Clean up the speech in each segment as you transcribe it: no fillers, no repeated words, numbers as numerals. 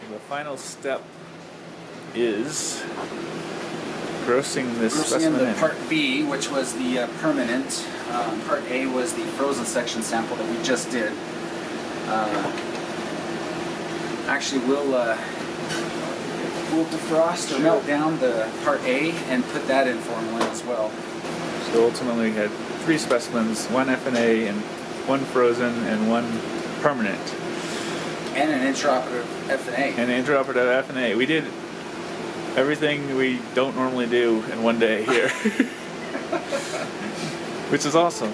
The final step is grossing this specimen in in. Part B, which was the permanent. Part A was the frozen section sample that we just did. Actually, we'll defrost or melt down the Part A and put that in formalin as well. So ultimately we had 3 specimens, 1 FNA and 1 frozen and 1 permanent. And an intraoperative FNA. And intraoperative FNA. We did everything we don't normally do in one day here. Which is awesome.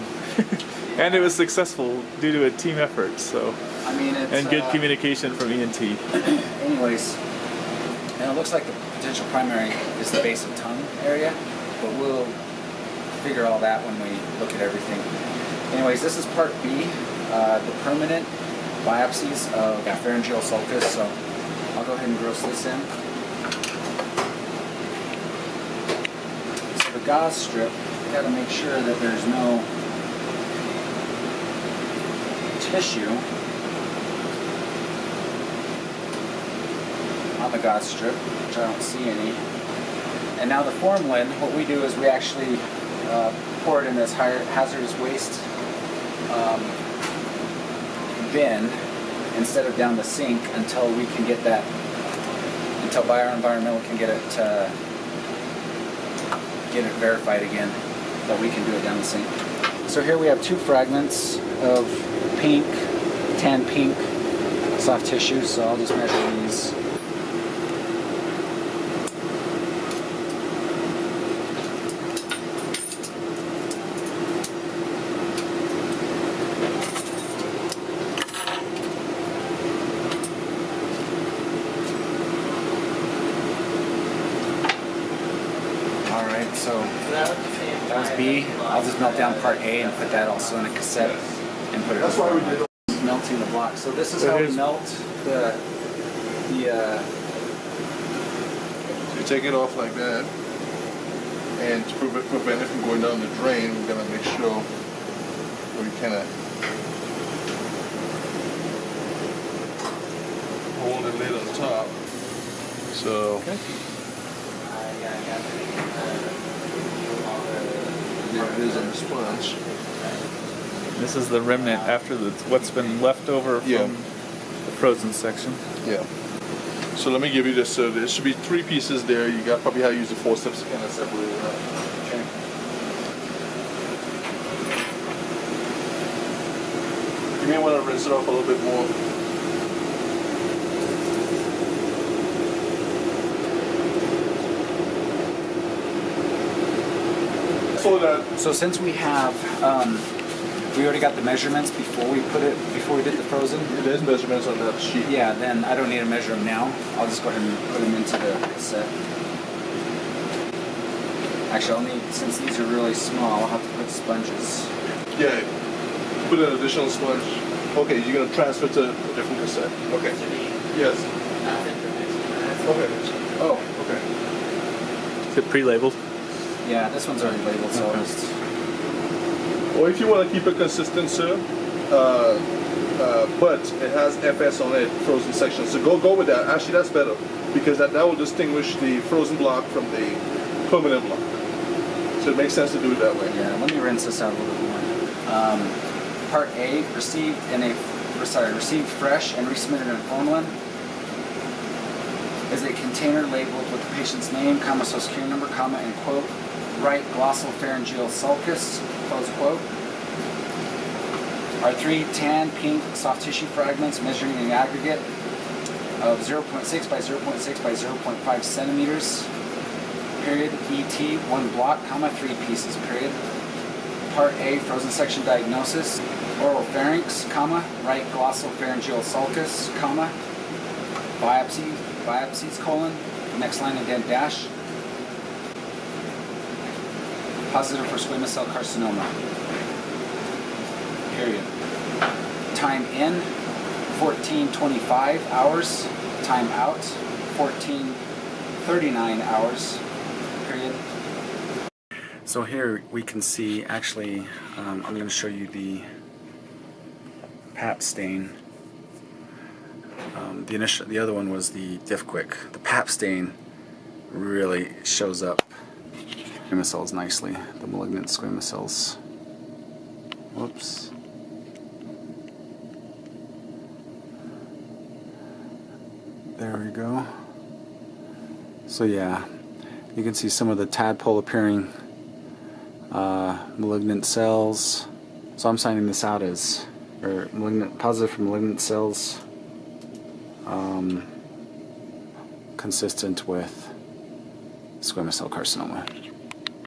And it was successful due to a team effort, so. I mean, it's, and good communication from ENT. Anyways, and it looks like the potential primary is the base of tongue area, but we'll figure all that when we look at everything. Anyways, this is Part B, the permanent biopsies of pharyngeal sulcus, so I'll go ahead and gross this in. So the gauze strip, you got to make sure that there's no tissue on the gauze strip, which I don't see any. And now the formalin, what we do is we actually pour it in this hazardous waste bin instead of down the sink until we can get that, until Bioenvironmental can get it verified again that we can do it down the sink. So here we have 2 fragments of pink, tan pink soft tissue, so I'll just measure these. Alright, so that was B. I'll just melt down Part A and put that also in a cassette and put it in melting the block. So this is how we melt the So you take it off like that, and to prevent it from going down the drain, we're gonna make sure we kind of hold the lid on top. So Okay. there it is on the sponge. This is the remnant after what's been left over from Yeah. the frozen section. Yeah. So let me give you this. So there should be 3 pieces there. You got probably how to use the forceps to kind of separate it out. okay. You may want to rinse it off a little bit more. So since we have, we already got the measurements before we did the frozen. There's measurements on that sheet. Yeah, then I don't need to measure them now. I'll just go ahead and put them into the cassette. Actually, I'll need, since these are really small, I'll have to put sponges. Yeah. Put an additional sponge. Okay, you're gonna transfer to a different cassette. Okay. Yes. Okay. Oh, okay. Is it pre-labeled? Yeah, this one's already labeled, so I'll just... Or if you want to keep it consistent, sir, but it has FS on it, frozen section. So go with that. Actually, that's better because that will distinguish the frozen block from the permanent block. So it makes sense to do it that way. Yeah, let me rinse this out a little bit more. Part A, received fresh and resubmitted in formalin, is a container labeled with the patient's name, comma, social security number, comma, and quote, right glossopharyngeal sulcus, close quote. Our 3 tan pink soft tissue fragments measuring an aggregate of 0.6 by 0.6 by 0.5 centimeters, period, ET, 1 block, comma, 3 pieces, period. Part A, frozen section diagnosis, oral pharynx, comma, right glossopharyngeal sulcus, comma, biopsies, colon, next line indent dash, positive for squamous cell carcinoma, period. Time in, 14:25 hours, time out, 14:39 hours, period. So here we can see, actually, I'm going to show you the pap stain. The other one was the Diff-Quick. The PAP stain really shows up squamous cells nicely. The malignant squamous cells. Whoops. There we go. So yeah, you can see some of the tadpole appearing malignant cells. So I'm signing this out as positive for malignant cells, consistent with squamous cell carcinoma.